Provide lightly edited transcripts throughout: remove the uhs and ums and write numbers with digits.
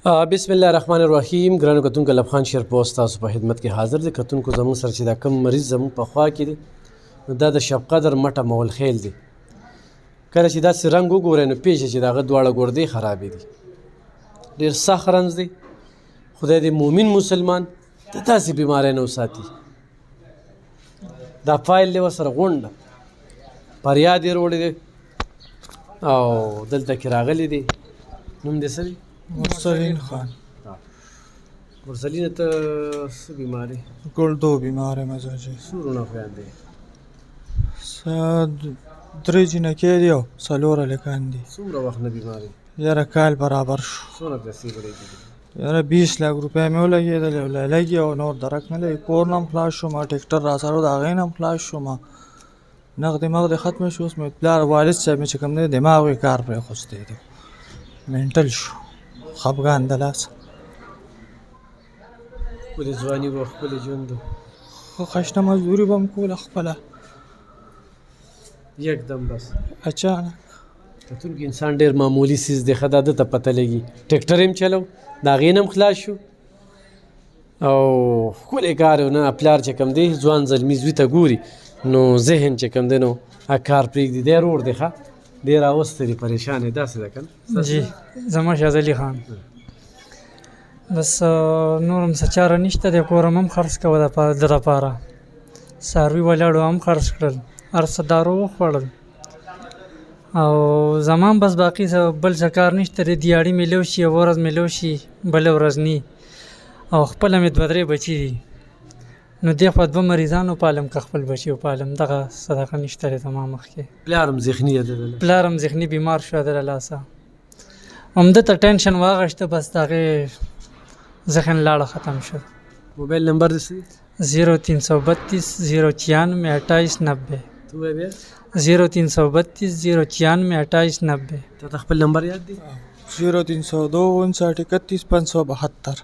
بسم الله الرحمن الرحیم. ګرانو کتونکو لب خان شیرپوسټ تاسو په خدمت کې حاضر دی. کتونکو زموږ سره چې دا کم مریض زموږ په خوا کې دی نو دا د شب قدر مټه مول خیل دی. کله چې داسې رنګ وګورئ نو پېژنئ چې د هغه دواړه ګردې خرابې دي. ډېر سخت رنځ دی. خدای دې مؤمن مسلمان د داسې بیمارۍ نه وساتي. دا فایل دی ورسره غونډه فریاد یې وروړی دی او دلته کې راغلی دی. نوم دې څه دی؟ مرسلین خان. مرسلین ته څه بیماري؟ ګردو بیمار مزاجي. څومره خویان دی؟ درې جنکۍ دي او څلور هلکان دي. څومره وخت نه بیماري؟ یاره کال برابر شو. څونه پیسې ولګېدې؟ یاره 20 لک روپۍ مې ولګېدلې او لګي او نور درک نه لګي. کور نه هم خلاص شوم، ټکټر را سره و د هغې نه هم خلاص شوم. نغدې مغدې ختمه شو. اوس مې پلار والد صاحب مې چې کوم دی دماغ یې کار پرېخوستی دی، مینټل شو، خفګان د لاسه. ښکلې ځواني وه، ښکلې ژوند و، خو خشنه مزدوري به م کوله خپله. یکدم بس اچانک کتونکي انسان ډېر معمولي څیز دی. ښه دا ده ته پته لګي. ټکټر یې هم چلو، د هغې نه هم خلاص شو او ښکلی کار و. نه پلار چې کوم دی ځوان زلمي زوی ته ګوري نو ذهن چې کوم دی نو هغه کار پرېږدي. دی رور دی ښه ډېر راوستی دی، پریشان دی، داسې ده که نه؟ جی زما شازلي خان. بس نور هم څه چاره نشته دی. کور هم خرڅ کوه د دپاره، څاروي ولاړو هم خرڅ کړل، هر څه دارو وخوړل او زما بس باقي بل څه کار نشته دی. دیاړي مې لو شي، یوه ورځ مې لو شي، بله ورځ نی. او خپله مې دوه درې بچي دي نو دې خوا دوه مریضان وپالم که خپل بچي وپالم. دغه صدقه نشته دی زما مخکې. پلار هم ذهني دی؟ پلار هم ذهني بیمار شو د له لاسه. همده ته ټینشن واغشته، بس د هغې ذهن لاړه ختم شو. موبایل نمبر دې څه دی؟ 0332 096 2890. ته وایې بیا؟ 0332 096 2890. ته ته خپل نمبر یاد دی؟ 0302 59 31 572.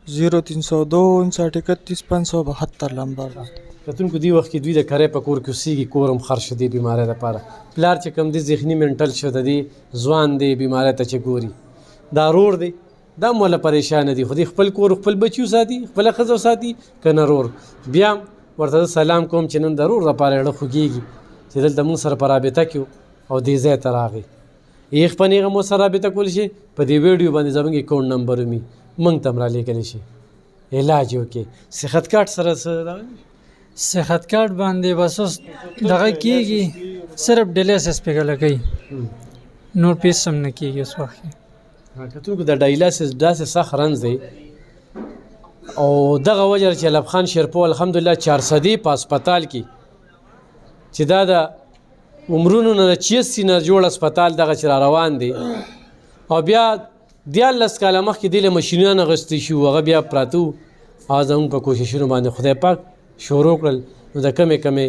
0302 59 31 572 نمبر. کتونکو دې وخت کې دوی د کرۍ په کور کې اوسېږي، کور هم خرڅ شو دې بیمارۍ دپاره. پلار چې کوم دی ذهني مینټل شو، د دې ځوان دی بیمارۍ ته چې ګوري. دا رور دی، دا هم وله پریشانه دي. خو دې خپل کور خپل بچي وساتي، خپله ښځه وساتي که نه رور. بیا هم ورته زه سلام کوم چې نن د رور دپاره زړه خوږېږي چې دلته مونږ سره په رابطه کې او دې ځای ته راغی. یخ په نیغه مو سره رابطه کولی شي، په دې ویډیو باندې زموږ اکاونټ نمبر ومي موږ ته هم رالیږلی شي. علاج وکړي. صحت کارت سره څه صحت کارت باندې بس اوس دغه کېږي، صرف ډیلیسس پې لګوي، نور پیس هم نه کېږي اوس وخت کې. کتونکو د ډایلاسس داسې سخت رنځ دی او دغه وجه چې لب خان شیرپو الحمدلله 400 په هسپتال کې چې دا د عمرونو نه 86 نه جوړ هسپتال دغه چې را روان دی او بیا 14 کاله مخکې دې له مشینونه اخیستي شو، هغه بیا پراته وو او زموږ په کوششونو باندې خدای پاک شروع کړل. نو د کمې کمې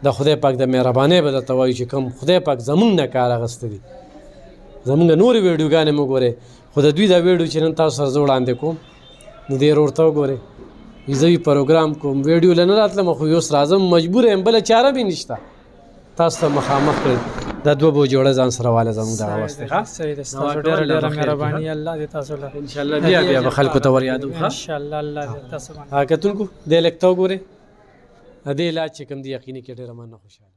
د خدای پاک د مهربانۍ به درته وایو چې کوم خدای پاک زموږ نه کار اخیستی دی. زموږ نورې ویډیوګانې مو ګورئ، خو د دوی دا ویډیو چې نن تاسو سره زه وړاندې کوم نو دې ورته وګورئ. زه یې پروګرام کوم، ویډیو له نه راتلم خو اوس راځم، مجبور یم، بله چاره به نشته. تاسو ته مخامخ کړئ دا دوه به جوړه ځان سره واله زموږ دغه وس دی. صحیح ده، ستاسو ډېره ډېره مهرباني. الله دې تاسو له انشاءالله بیا به خلکو ته ور یادو. انشاءالله الله دې تاسو باندې. کتونکو دې لږ ته وګورئ، دې علاج چې کوم دی یقیني کې ډېره مننه خوشحاله